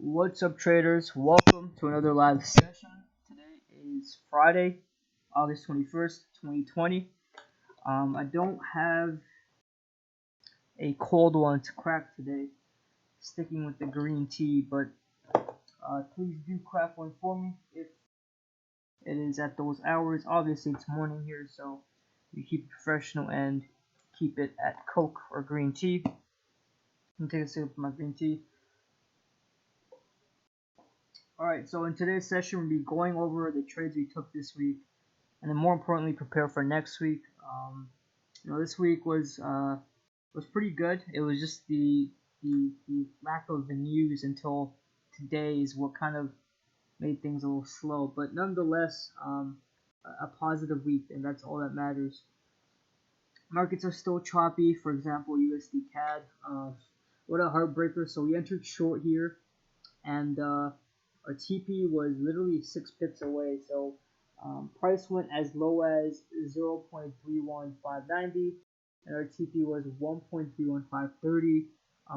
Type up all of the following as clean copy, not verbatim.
What's up, traders? Welcome to another live session. Today is Friday, August 21st, 2020. I don't have a cold one to crack today, sticking with the green tea, but please do crack one for me if it is at those hours. Obviously, it's morning here, so you keep it professional and keep it at Coke or green tea. I'm gonna take a sip of my green tea. Alright, so in today's session, we'll be going over the trades we took this week, and then more importantly, prepare for next week. This week was pretty good. It was just the lack of the news until today is what kind of made things a little slow, but nonetheless, a positive week, and that's all that matters. Markets are still choppy. For example, USD CAD. What a heartbreaker! So we entered short here, and our TP was literally 6 pips away. So price went as low as 0.31590, and our TP was 1.31530.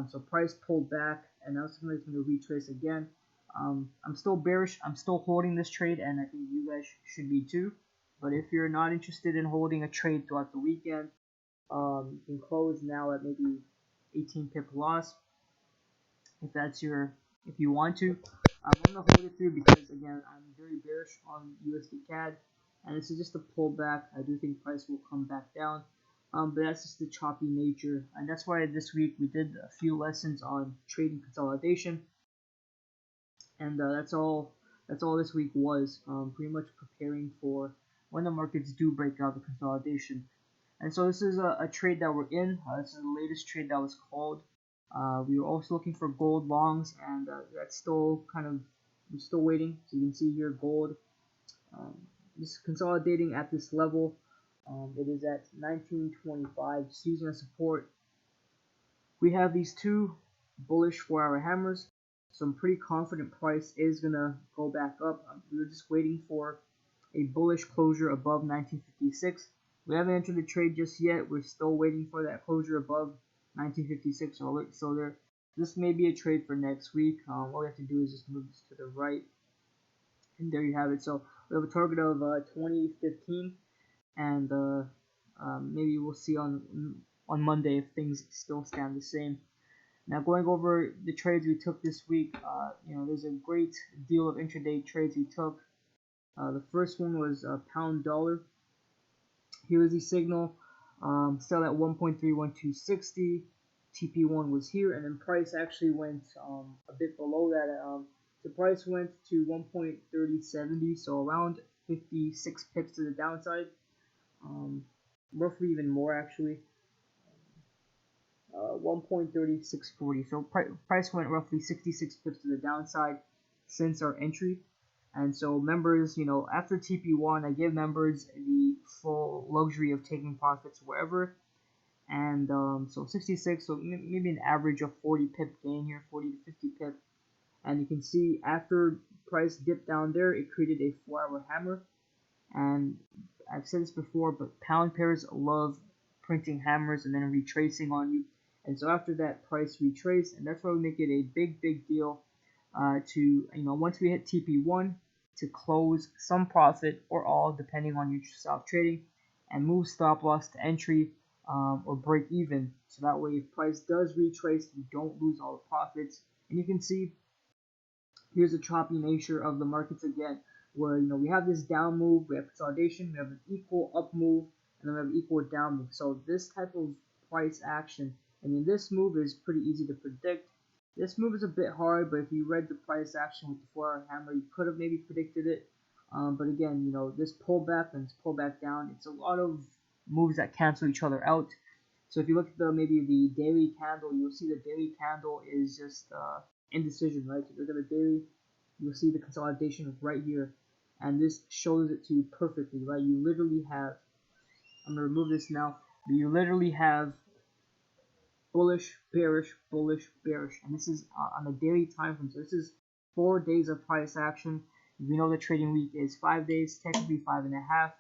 So price pulled back, and now it's going to retrace again. I'm still bearish. I'm still holding this trade, and I think you guys should be too. But if you're not interested in holding a trade throughout the weekend, you can close now at maybe 18 pip loss if you want to. I'm gonna hold it through because again I'm very bearish on USD CAD, and this is just a pullback. I do think price will come back down, but that's just the choppy nature, and that's why this week we did a few lessons on trading consolidation, and that's all. That's all this week was. Pretty much preparing for when the markets do break out the consolidation. And so this is a trade that we're in. This is the latest trade that was called. We were also looking for gold longs, and that's still we're still waiting. So you can see here gold just consolidating at this level. It is at 1925, just using a support. We have these two bullish 4-hour hammers, so I'm pretty confident price is gonna go back up. We were just waiting for a bullish closure above 1956. We haven't entered the trade just yet. We're still waiting for that closure above 1956. So this may be a trade for next week. All we have to do is just move this to the right, and there you have it. So we have a target of 2015, and maybe we'll see on Monday if things still stand the same. Now going over the trades we took this week, there's a great deal of intraday trades we took. The first one was pound dollar. Here was the signal, sell at 1.31260. TP1 was here, and then price actually went a bit below that. The price went to 1.3070, so around 56 pips to the downside, roughly even more actually. 1.3640. So price went roughly 66 pips to the downside since our entry. And so members, after TP1, I give members the full luxury of taking profits wherever. And so 66, so maybe an average of 40 pip gain here, 40 to 50 pip. And you can see after price dipped down there, it created a 4-hour hammer. And I've said this before, but pound pairs love printing hammers and then retracing on you. And so after that, price retraced, and that's why we make it a big deal to once we hit TP1 to close some profit or all depending on your stop trading, and move stop loss to entry or break even, so that way if price does retrace you don't lose all the profits. And you can see here's the choppy nature of the markets again, where we have this down move, we have consolidation, we have an equal up move, and then we have an equal down move. So this type of price action, this move is pretty easy to predict. This move is a bit hard, but if you read the price action with the 4-hour hammer, you could have maybe predicted it. But again, this pullback and this pullback down, it's a lot of moves that cancel each other out. So if you look at maybe the daily candle, you'll see the daily candle is just indecision, right? So if you look at the daily, you'll see the consolidation right here, and this shows it to you perfectly, right? You literally have, I'm gonna remove this now, but you literally have bullish, bearish, bullish, bearish, and this is on a daily time frame. So this is 4 days of price action. We know the trading week is 5 days, technically 5.5,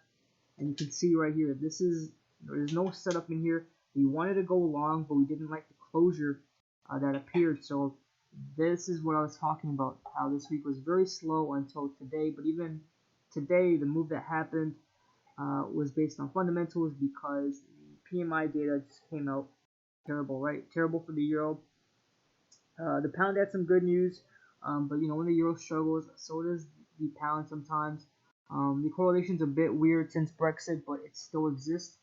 and you can see right here, this is, there's no setup in here. We wanted to go long, but we didn't like the closure that appeared. So this is what I was talking about, how this week was very slow until today. But even today, the move that happened was based on fundamentals because the PMI data just came out. Terrible, right? Terrible for the euro. The pound had some good news, but when the euro struggles, so does the pound sometimes. The correlation's a bit weird since Brexit, but it still exists.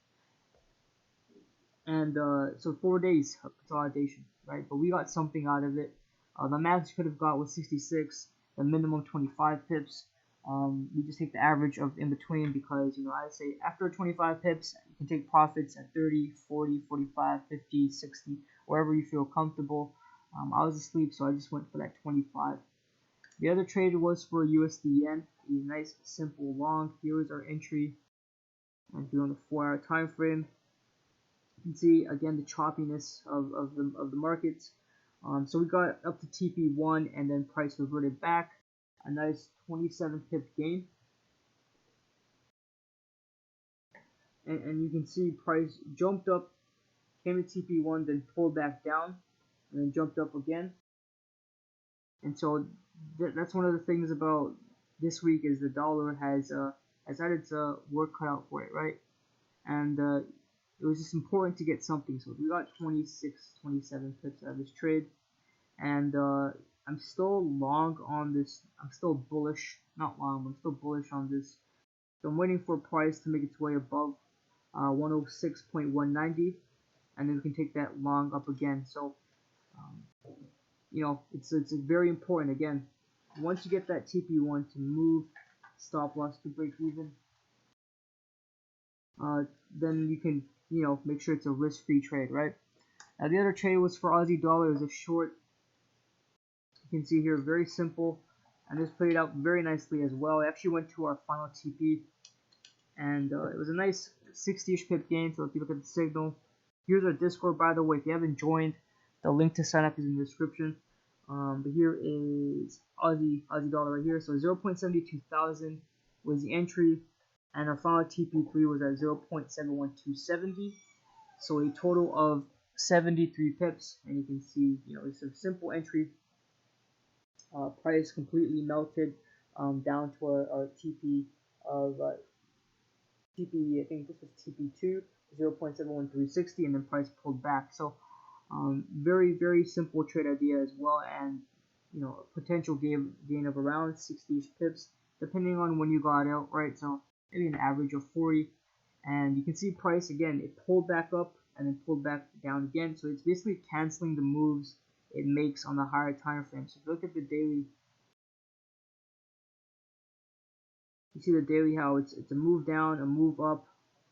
And so 4 days of consolidation, right? But we got something out of it. The max could have got was 66, the minimum 25 pips. We just take the average of in between because, I say after 25 pips, you can take profits at 30, 40, 45, 50, 60, wherever you feel comfortable. I was asleep, so I just went for that 25. The other trade was for USD yen, a nice simple long. Here is our entry, and if you're on the 4-hour time frame, you can see again the choppiness of the markets. So we got up to TP1 and then price reverted back, a nice 27 pip gain. And you can see price jumped up, came to TP1, then pulled back down, and then jumped up again. And so that's one of the things about this week is the dollar has had its work cut out for it, right? And it was just important to get something. So we got 26, 27 pips out of this trade, and I'm still long on this. I'm still bullish, not long, but I'm still bullish on this. So I'm waiting for price to make its way above 106.190, and then we can take that long up again. So it's very important again. Once you get that TP1 to move, stop loss to break even, then you can make sure it's a risk-free trade, right? Now the other trade was for Aussie dollar. It was a short. You can see here, very simple, and this played out very nicely as well. It actually went to our final TP, and it was a nice 60-ish pip gain. So if you look at the signal, here's our Discord, by the way. If you haven't joined, the link to sign up is in the description. But here is Aussie dollar right here. So 0.72 thousand was the entry, and our final TP3 was at 0.71270. So a total of 73 pips, and you can see, it's a simple entry. Price completely melted down to our TP of TP. I think this was TP2, 0.71360, and then price pulled back. So very, very simple trade idea as well, and a potential gain of around 60 pips depending on when you got out, right? So maybe an average of 40, and you can see price again, it pulled back up and then pulled back down again. So it's basically canceling the moves it makes on the higher time frame. So if you look at the daily, you see the daily how it's a move down, a move up,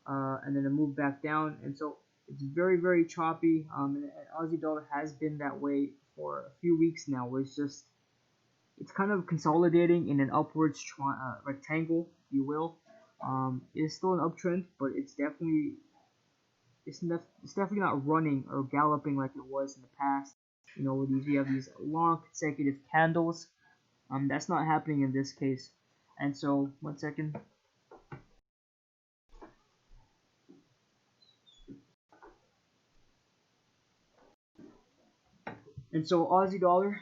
and then a move back down, and so it's very, very choppy. And Aussie dollar has been that way for a few weeks now, where it's kind of consolidating in an upwards rectangle, if you will. It's still an uptrend, but it's definitely not running or galloping like it was in the past. Where you have these long consecutive candles. That's not happening in this case. And so, one second. And so Aussie dollar,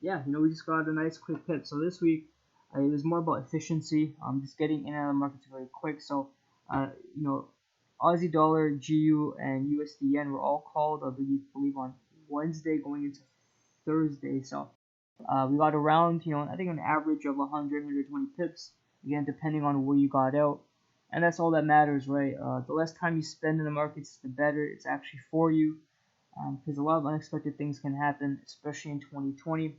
we just got a nice quick pip. So this week, it was more about efficiency, just getting in and out of the markets very quick. So, Aussie dollar, GU, and USD yen were all called, I believe on Wednesday going into Thursday. So we got around, I think an average of 100, 120 pips, again, depending on where you got out. And that's all that matters, right? The less time you spend in the markets, the better it's actually for you, because a lot of unexpected things can happen, especially in 2020.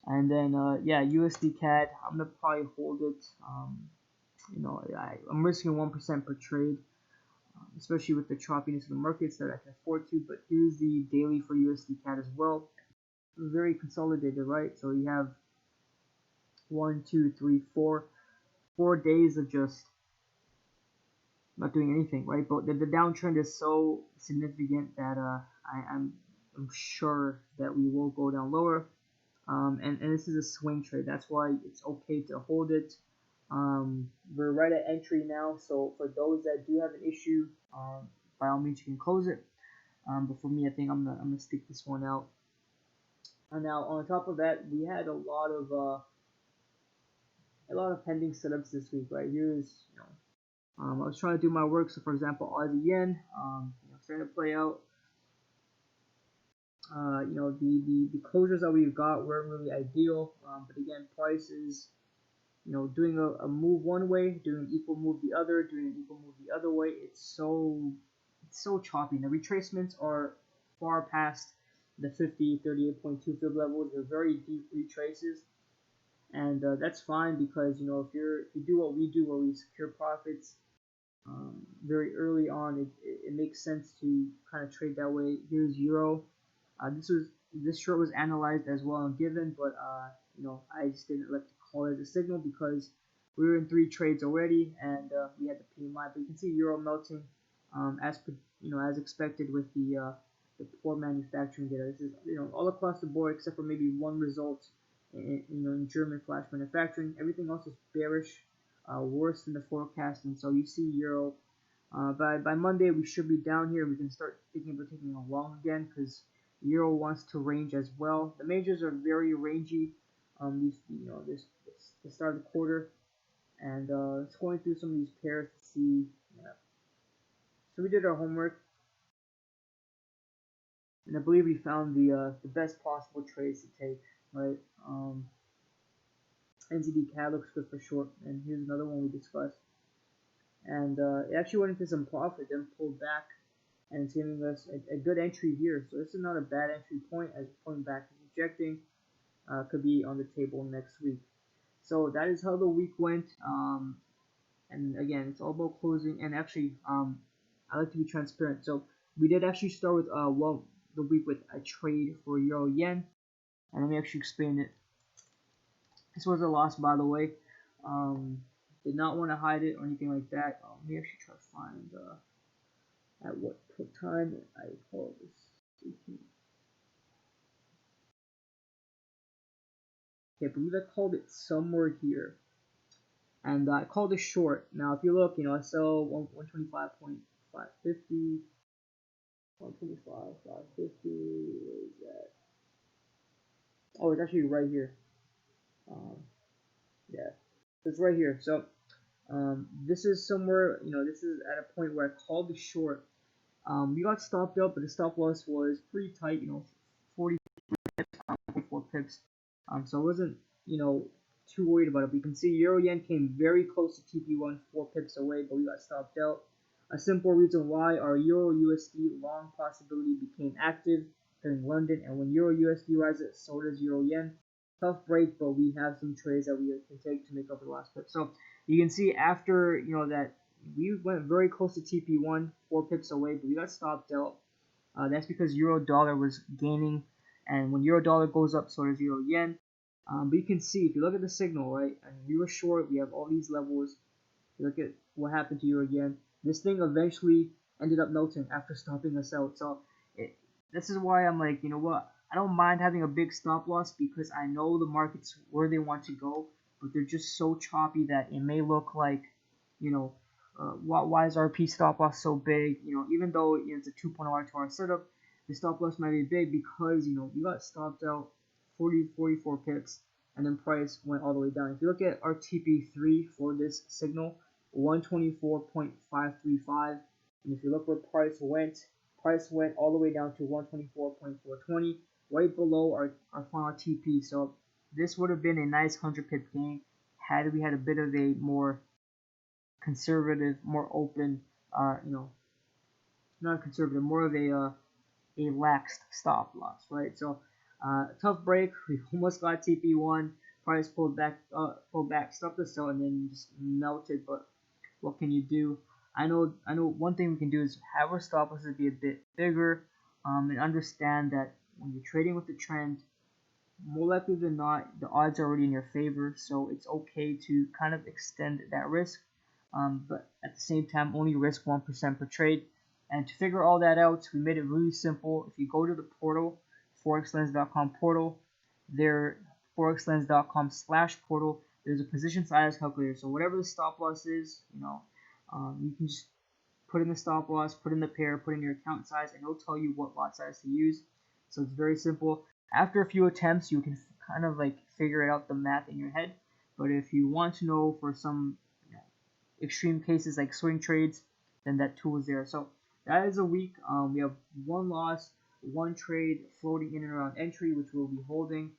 And then, USD CAD, I'm going to probably hold it. I'm risking 1% per trade, especially with the choppiness of the markets that I can afford to. But here's the daily for USD CAD as well. Very consolidated, right? So you have 1, 2, 3, 4 days of just not doing anything, right? But the downtrend is so significant that I'm sure that we will go down lower. And this is a swing trade. That's why it's okay to hold it. We're right at entry now, so for those that do have an issue, by all means you can close it. But for me, I think I'm gonna stick this one out. And now on top of that, we had a lot of pending setups this week. Right, here's I was trying to do my work. So for example, Aussie yen, starting to play out. The closures that we've got weren't really ideal. But again, price is doing a move one way, doing an equal move the other, doing an equal move the other way. It's so choppy. The retracements are far past the 50, 38.2 fib levels. They're very deep retraces, and that's fine because if you do what we do, where we secure profits very early on, it makes sense to kind of trade that way. Here's euro. This short was analyzed as well and given, but I just didn't like to call it a signal because we were in three trades already and we had the PMI. But you can see euro melting as expected with the poor manufacturing data. This is all across the board except for maybe one result in German flash manufacturing. Everything else is bearish, worse than the forecast, and so you see euro. By Monday we should be down here. We can start thinking about taking a long again because euro wants to range as well. The majors are very rangy. This the start of the quarter, and it's going through some of these pairs to see. Yeah. So we did our homework, and I believe we found the best possible trades to take. Right. NZD CAD looks good for short, and here's another one we discussed. And it actually went into some profit, then pulled back, and it's giving us a good entry here. So this is not a bad entry point as pulling back and rejecting. Could be on the table next week. So that is how the week went. And again, it's all about closing. And actually, I like to be transparent. So we did actually start with the week with a trade for euro yen, and let me actually explain it. This was a loss, by the way. Did not want to hide it or anything like that. Let me actually try to find at what time I called this. Okay, I believe I called it somewhere here. And I called it short. Now, if you look, I sell 125.550, 125.550. Where is that? Oh, it's actually right here. Yeah, it's right here. So, this is somewhere, this is at a point where I called the short. We got stopped up, but the stop loss was pretty tight, 40 44 pips. So I wasn't, too worried about it. But you can see Euro Yen came very close to TP1, 4 pips away, but we got stopped out. A simple reason why our Euro USD long possibility became active during London, and when Euro USD rises, so does Euro Yen. Tough break, but we have some trades that we can take to make up the last pip. So you can see after that we went very close to TP1, 4 pips away, but we got stopped out. That's because euro dollar was gaining, and when euro dollar goes up, so does euro yen. But you can see if you look at the signal, right, and we were short, we have all these levels. You look at what happened to euro yen. This thing eventually ended up melting after stopping us out. So this is why I'm like, you know what? I don't mind having a big stop loss because I know the markets where they want to go, but they're just so choppy that it may look like, why is our P stop loss so big? Even though it's a 2.0 R2R setup, the stop loss might be big because we got stopped out 44 pips, and then price went all the way down. If you look at our TP3 for this signal, 124.535, and if you look where price went all the way down to 124.420, right below our final TP. So this would have been a nice 100 pip gain had we had a bit of a more conservative, more open, not conservative, more of a laxed stop loss, right? So tough break. We almost got TP1. Price pulled back, stopped us out, and then just melted. But what can you do? I know. One thing we can do is have our stop losses be a bit bigger, and understand that when you're trading with the trend, more likely than not, the odds are already in your favor. So it's okay to kind of extend that risk, but at the same time, only risk 1% per trade. And to figure all that out, we made it really simple. If you go to the portal, forexlens.com portal, there, forexlens.com/portal, there's a position size calculator. So whatever the stop loss is, you can just put in the stop loss, put in the pair, put in your account size, and it'll tell you what lot size to use. So it's very simple. After a few attempts, you can kind of like figure it out the math in your head. But if you want to know for some extreme cases like swing trades, then that tool is there. So that is a week. We have one loss, one trade floating in and around entry, which we'll be holding,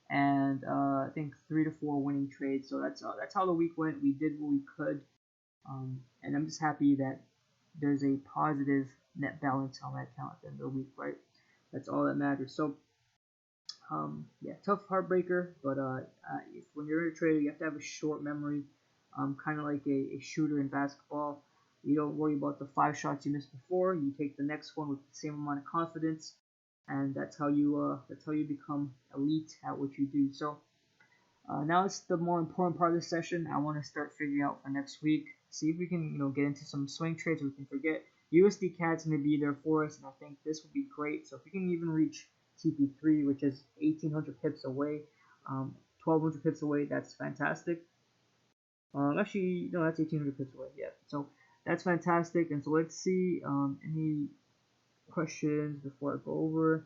and I think 3 to 4 winning trades. So that's how the week went. We did what we could, and I'm just happy that there's a positive net balance on my account at the end of the week, right? That's all that matters. So yeah, tough heartbreaker, but if when you're a trader, you have to have a short memory, kind of like a shooter in basketball. You don't worry about the 5 shots you missed before. You take the next one with the same amount of confidence, and that's how you become elite at what you do. So now it's the more important part of the session. I want to start figuring out for next week. See if we can get into some swing trades we can forget. USD CAD's going to be there for us, and I think this would be great. So if we can even reach TP3, which is 1,800 pips away, 1,200 pips away, that's fantastic. Actually, no, that's 1,800 pips away. Yeah, so that's fantastic. And so let's see any questions before I go over.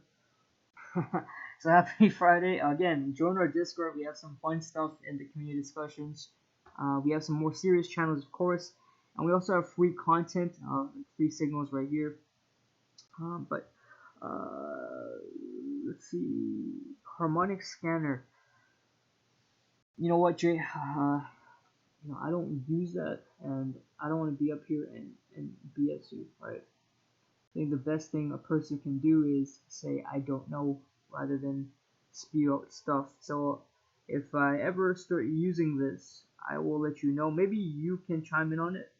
So happy Friday again. Join our Discord. We have some fun stuff in the community discussions. We have some more serious channels, of course, and we also have free content, free signals right here. But let's see, harmonic scanner. You know what, Jay? I don't use that, and I don't want to be up here and BS you, right? I think the best thing a person can do is say I don't know rather than spew out stuff. So if I ever start using this, I will let you know. Maybe you can chime in on it.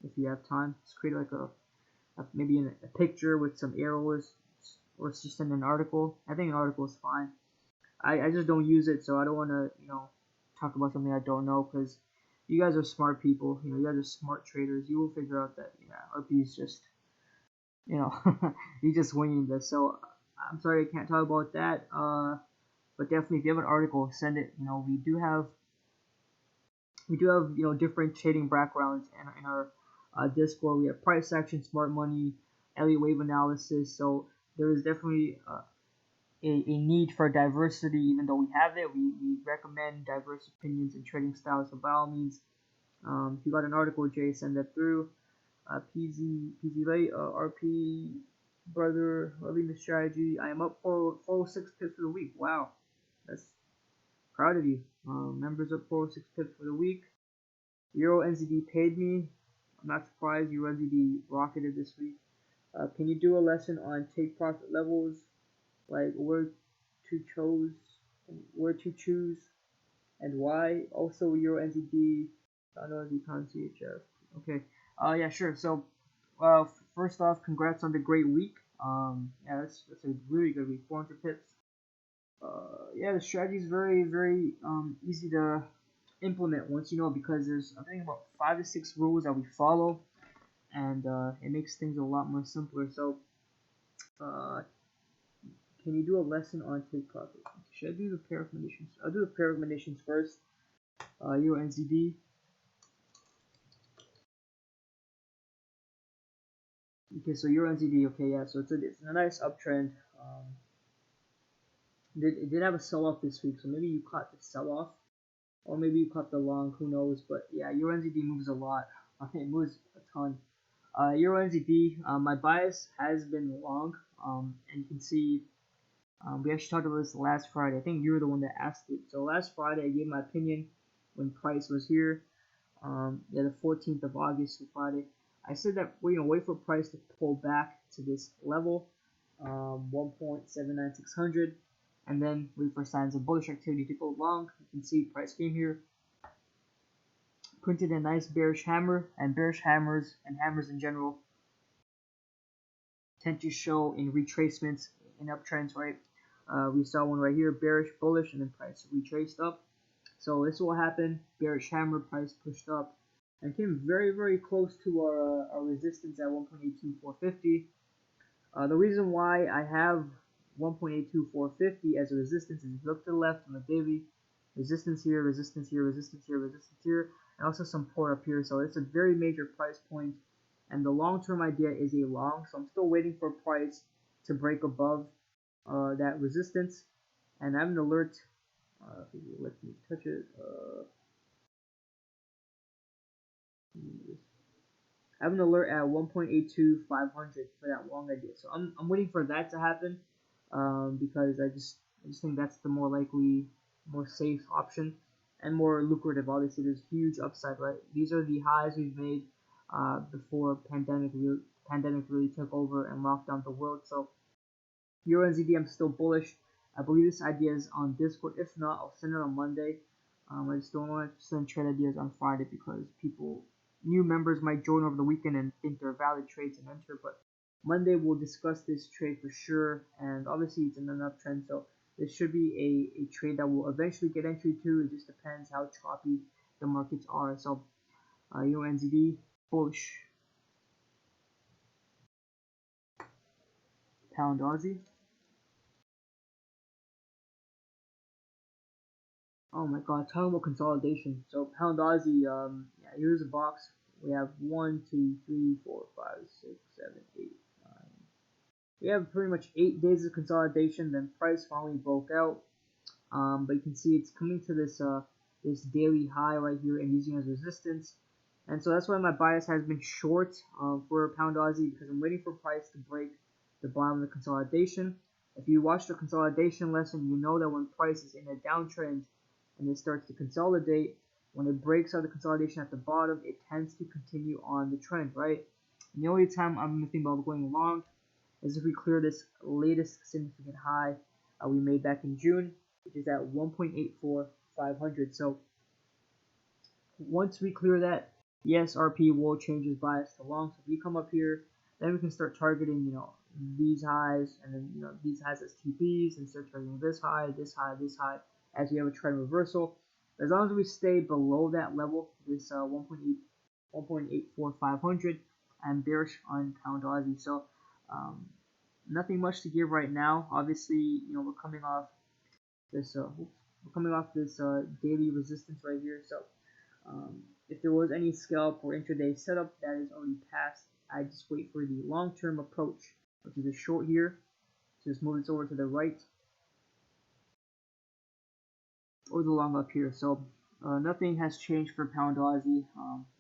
If you have time, just create like maybe a picture with some arrows, or just send an article. I think an article is fine. I just don't use it, so I don't want to talk about something I don't know, because you guys are smart people. You guys are smart traders. You will figure out that RP is just he's just winging this. So I'm sorry I can't talk about that. But definitely, if you have an article, send it. We do have different trading backgrounds in our Discord. We have price action, smart money, Elliott wave analysis. So there is definitely a need for diversity. Even though we have it, we recommend diverse opinions and trading styles. So by all means, if you got an article, Jay, send that through. PZ late, RP brother, loving the strategy. I am up 406 pips for the week. Wow, that's proud of you. Members up 406 pips for the week. Euro NZD paid me. I'm not surprised. Euro NZD rocketed this week. Can you do a lesson on take profit levels, like where to choose, and why? Also Euro NZD. I know the CHF. Okay. Yeah, sure. So, first off, congrats on the great week. Yeah, that's a really good week. 400 pips. Yeah, the strategy is very, very easy to implement once you know, because there's I think about 5 to 6 rules that we follow, and it makes things a lot more simpler. So, can you do a lesson on take profit? Should I do the pair recommendations? I'll do the pair recommendations first. Euro NZD. Okay, so Euro NZD. Okay, yeah, so it's a nice uptrend. It did have a sell-off this week, so maybe you caught the sell-off, or maybe you caught the long, who knows. But yeah, Euro NZD moves a lot. It moves a ton. Euro NZD, my bias has been long, and you can see we actually talked about this last Friday. I think you were the one that asked it. So last Friday, I gave my opinion when price was here. Yeah, the 14th of August, Friday. I said that wait for price to pull back to this level, 1.79600, and then wait for signs of bullish activity to go long. You can see price came here, printed a nice bearish hammer, and bearish hammers and hammers in general tend to show in retracements in uptrends, right? We saw one right here, bearish, bullish, and then price retraced up. So this will happen. Bearish hammer, price pushed up, and came very, very close to our resistance at 1.82450. The reason why I have 1.82450 as a resistance is look to the left on the daily, resistance here, resistance here, resistance here, resistance here, and also some support up here. So it's a very major price point, and the long-term idea is a long. So I'm still waiting for price to break above that resistance, and I have an alert. If it lets me touch it. I have an alert at 1.82500 for that long idea. So I'm waiting for that to happen, because I just think that's the more likely, more safe option and more lucrative. Obviously, there's huge upside, right? These are the highs we've made before pandemic really took over and locked down the world. So Euro NZD, I'm still bullish. I believe this idea is on Discord. If not, I'll send it on Monday. I just don't want to send trade ideas on Friday because new members might join over the weekend and think they're valid trades and enter. But Monday we'll discuss this trade for sure. And obviously it's in an uptrend, so this should be a trade that will eventually get entry to. It just depends how choppy the markets are. So Euro NZD bullish. Pound Aussie. Oh my god, talking about consolidation. So pound Aussie, yeah, here's a box. We have 1, 2, 3, 4, 5, 6, 7, 8, 9. We have pretty much 8 days of consolidation. Then price finally broke out. But you can see it's coming to this daily high right here and using as resistance. And so that's why my bias has been short for pound Aussie, because I'm waiting for price to break the bottom of the consolidation. If you watch the consolidation lesson, you know that when price is in a downtrend and it starts to consolidate, when it breaks out the consolidation at the bottom, it tends to continue on the trend, right? And the only time I'm thinking about going long is if we clear this latest significant high we made back in June, which is at 1.84500. So once we clear that, yes, RP will change his bias to long. So if we come up here, then we can start targeting, these highs, and then, these highs as TPs, and start targeting this high, this high, this high, as we have a trend reversal. As long as we stay below that level, this 1.84500, I'm bearish on pound Aussie. So nothing much to give right now. Obviously, we're coming off this daily resistance right here. So if there was any scalp or intraday setup that is already passed, I just wait for the long-term approach, which is a short here. So just move this over to the right, or the long up here. So nothing has changed for pound Aussie.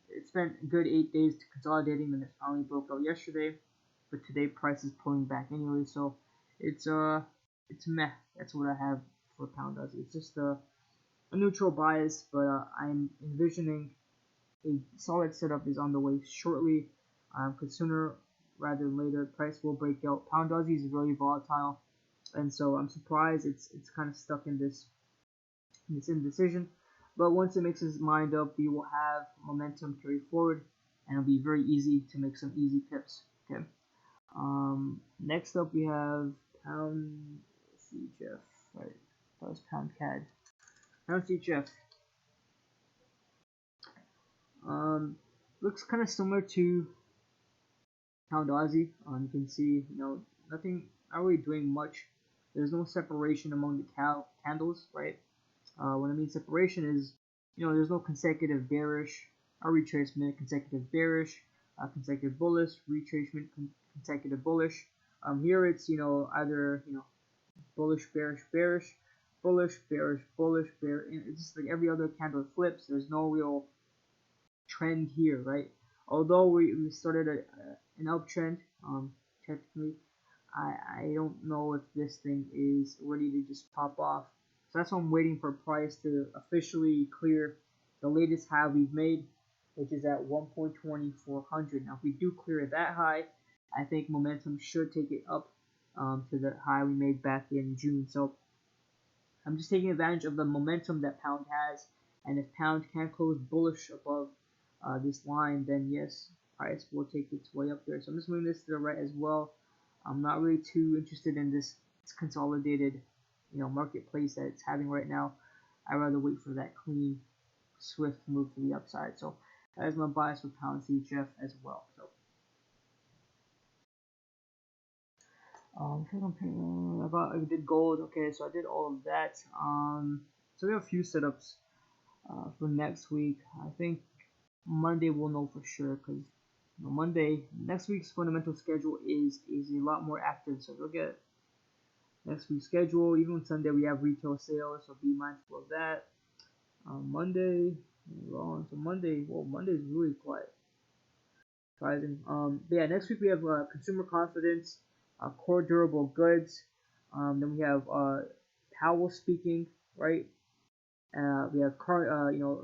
It spent a good 8 days to consolidating, then it finally broke out yesterday. But today price is pulling back anyway, so it's meh. That's what I have for pound Aussie. It's just a neutral bias, but I'm envisioning a solid setup is on the way shortly. Because sooner rather than later, price will break out. Pound Aussie is very volatile, and so I'm surprised it's kind of stuck in this indecision. But once it makes its mind up, we will have momentum carry forward, and it'll be very easy to make some easy pips. Okay. Next up we have pound CHF. Right, that was pound CAD. Pound CHF. Looks kind of similar to pound Aussie. You can see, nothing, not really doing much. There's no separation among the candles, right? What I mean separation is, there's no consecutive bearish or retracement, consecutive bearish, consecutive bullish, retracement, consecutive bullish. Here it's, either, bullish, bearish, bearish, bullish, bearish, bullish, bearish. It's just like every other candle flips. There's no real trend here, right? Although we started an uptrend, technically, I don't know if this thing is ready to just pop off. So that's why I'm waiting for price to officially clear the latest high we've made, which is at 1.2400. Now, if we do clear that high, I think momentum should take it up to the high we made back in June. So I'm just taking advantage of the momentum that pound has, and if pound can close bullish above this line, then yes, price will take its way up there. So I'm just moving this to the right as well. I'm not really too interested in this consolidated, marketplace that it's having right now. I'd rather wait for that clean, swift move to the upside. So that is my bias with pound CHF as well. So I did gold. Okay, so I did all of that. So we have a few setups for next week. I think Monday we'll know for sure, because Monday next week's fundamental schedule is a lot more active. So we'll get next week's schedule. Even on Sunday we have retail sales, so be mindful of that. Monday, wrong. So Monday, well, Monday is really quiet. Surprising. But yeah, next week we have consumer confidence, core durable goods. Then we have Powell speaking, right? We have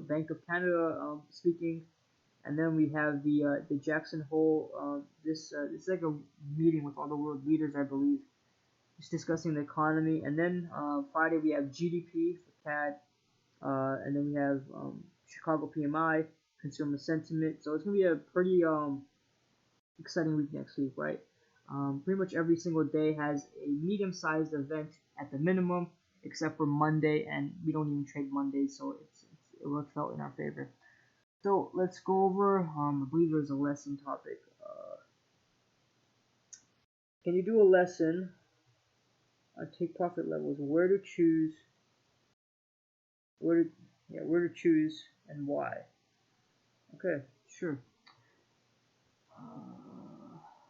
Bank of Canada speaking, and then we have the Jackson Hole. This is like a meeting with all the world leaders, I believe, just discussing the economy. And then Friday we have GDP for CAD, and then we have Chicago PMI, consumer sentiment. So it's gonna be a pretty exciting week next week, right? Pretty much every single day has a medium-sized event at the minimum, except for Monday, and we don't even trade Mondays, so it works out in our favor. So let's go over. I believe there's a lesson topic. Can you do a lesson? Take profit levels. Where to choose? Where to choose and why? Okay, sure.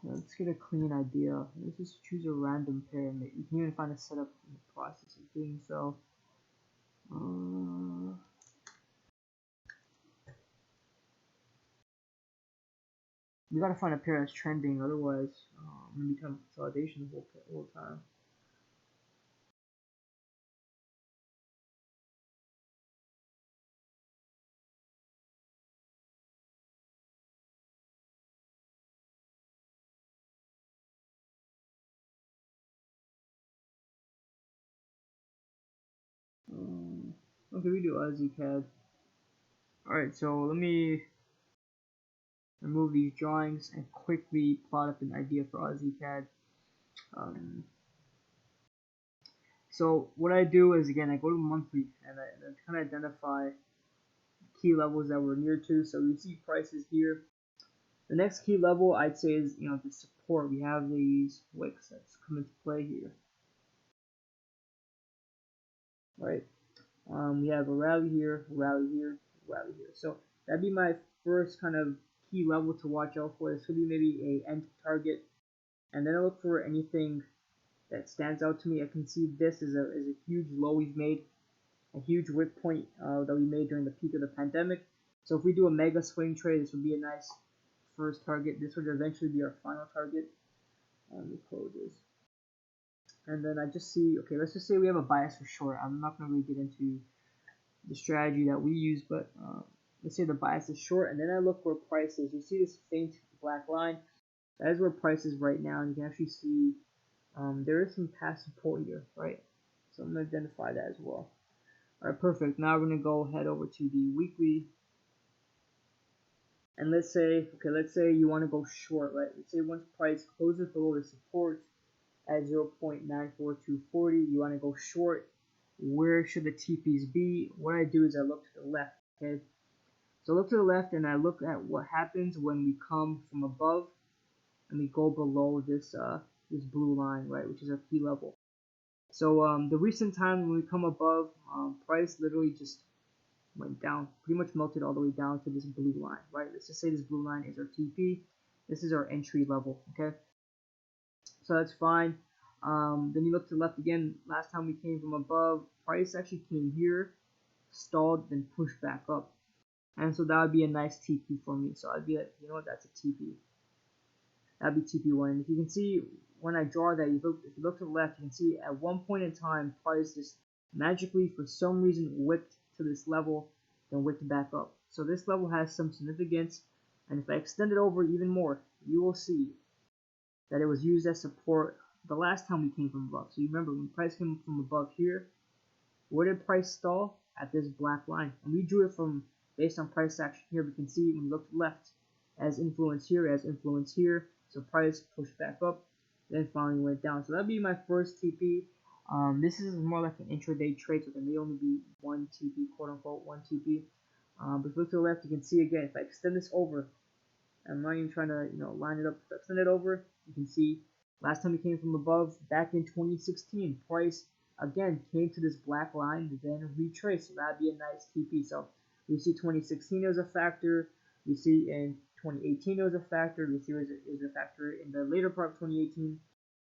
Let's get a clean idea. Let's just choose a random pair. You can even find a setup in the process of doing so. We gotta find a pair that's trending, otherwise I'm gonna become consolidation the whole time. Okay, we do Aussie CAD. Alright, so let me remove these drawings and quickly plot up an idea for Aussie CAD. So what I do is, again, I go to monthly and I kind of identify key levels that we're near to. So we see prices here. The next key level I'd say is, the support. We have these wicks that's come into play here, right? We have a rally here, rally here, rally here. So that'd be my first kind of key level to watch out for. This would be maybe a end target, and then I look for anything that stands out to me. I can see this is a huge low we've made, a huge wick point that we made during the peak of the pandemic. So if we do a mega swing trade, this would be a nice first target. This would eventually be our final target. Let me close this. And then I just see, okay, let's just say we have a bias for short. I'm not going to really get into the strategy that we use, but let's say the bias is short, and then I look where price is. You see this faint black line? That is where price is right now, and you can actually see there is some past support here, right? So I'm going to identify that as well. Alright, perfect. Now we're going to go head over to the weekly. And let's say you want to go short, right? Let's say once price closes below the support at 0.94240, you want to go short. Where should the TPs be? What I do is I look to the left, okay? So I look to the left and I look at what happens when we come from above and we go below this this blue line, right, which is our key level. So the recent time when we come above, price literally just went down, pretty much melted all the way down to this blue line, right? Let's just say this blue line is our TP. This is our entry level, okay? So that's fine. Then you look to the left again. Last time we came from above, price actually came here, stalled, then pushed back up. And so that would be a nice TP for me. So I'd be like, you know what, that's a TP. That'd be TP1. And if you can see, when I draw that, if you look to the left, you can see at one point in time, price just magically, for some reason, whipped to this level, then whipped back up. So this level has some significance, and if I extend it over even more, you will see that it was used as support the last time we came from above. So you remember, when price came from above here, where did price stall? At this black line. And we drew it from, based on price action here, we can see when we look left, as influence here, so price pushed back up, then finally went down. So that'd be my first TP. This is more like an intraday trade, so there may only be one TP, quote unquote, one TP. But if you look to the left, you can see again, if I extend this over, I'm not even trying to line it up. If I extend it over, you can see last time we came from above, back in 2016, price again came to this black line, then retraced. So that'd be a nice TP. So we see 2016 as a factor. We see in 2018 it was a factor. We see it was a factor in the later part of 2018,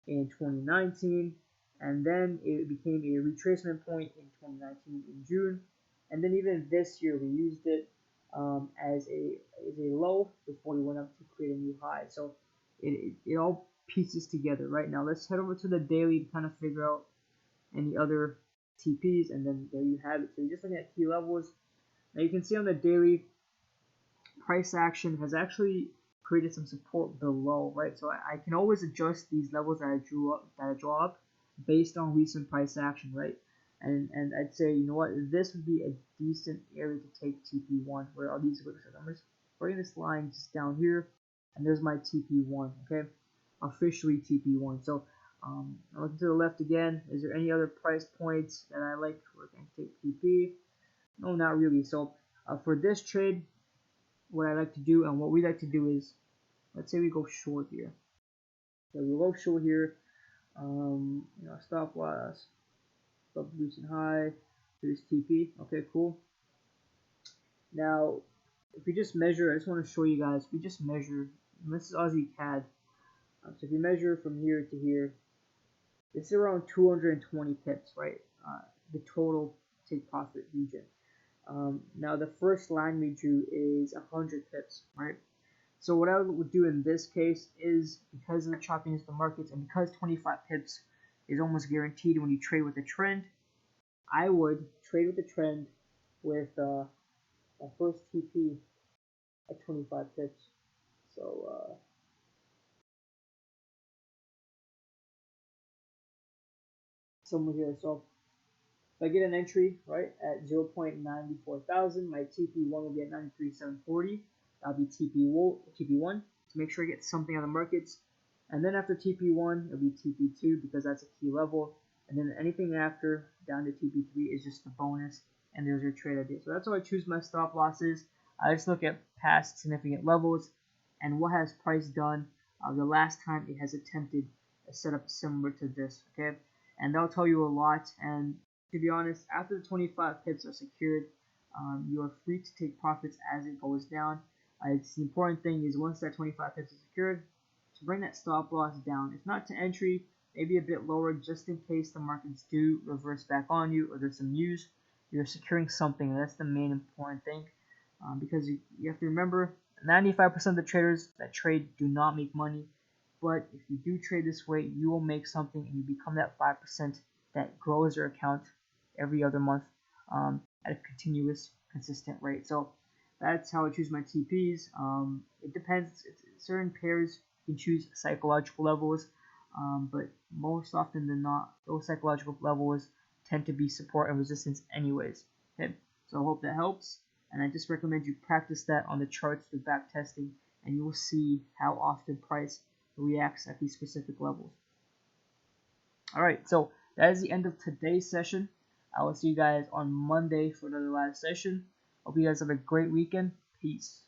in 2019, and then it became a retracement point in 2019 in June, and then even this year we used it as a low before we went up to create a new high. So it all pieces together. Right now, let's head over to the daily to kind of figure out any other TPs, and then there you have it. So you're just looking at key levels. Now you can see on the daily, price action has actually created some support below, right? So I can always adjust these levels that I draw up based on recent price action, right? And I'd say, you know what, this would be a decent area to take TP1. Where are these numbers? Bring this line just down here, and there's my TP1, okay? Officially TP1. So looking to the left again, is there any other price points that I like where I can take TP? No, not really. So for this trade, what I like to do and what we like to do is, let's say we go short here. So we go short here. Stop loss, stop recent high. Here's TP. Okay, cool. Now, if we just measure, I just want to show you guys. We just measure. This is Aussie CAD. So if you measure from here to here, this is around 220 pips, right? The total take profit region. Now the first line we drew is 100 pips, right? So what I would do in this case is, because of the choppiness of the markets and because 25 pips is almost guaranteed when you trade with a trend, I would trade with the trend with my first TP at 25 pips. So somewhere here. So if I get an entry, right, at 0.94000, my TP1 will be at 93,740. That'll be TP1 to make sure I get something on the markets. And then after TP1, it'll be TP2 because that's a key level. And then anything after, down to TP3, is just a bonus. And there's your trade idea. So that's how I choose my stop losses. I just look at past significant levels and what has price done the last time it has attempted a setup similar to this, okay? And that'll tell you a lot. And to be honest, after the 25 pips are secured, you are free to take profits as it goes down. It's the important thing is, once that 25 pips is secured, to bring that stop loss down. If not to entry, maybe a bit lower, just in case the markets do reverse back on you or there's some news. You're securing something. That's the main important thing, because you have to remember, 95% of the traders that trade do not make money. But if you do trade this way, you will make something and you become that 5% that grows your account every other month at a continuous, consistent rate. So that's how I choose my TPs. It depends. Certain pairs you can choose psychological levels, but most often than not, those psychological levels tend to be support and resistance anyways. Okay, so I hope that helps, and I just recommend you practice that on the charts with back testing, and you will see how often price reacts at these specific levels. All right, so that is the end of today's session. I will see you guys on Monday for another live session. Hope you guys have a great weekend. Peace.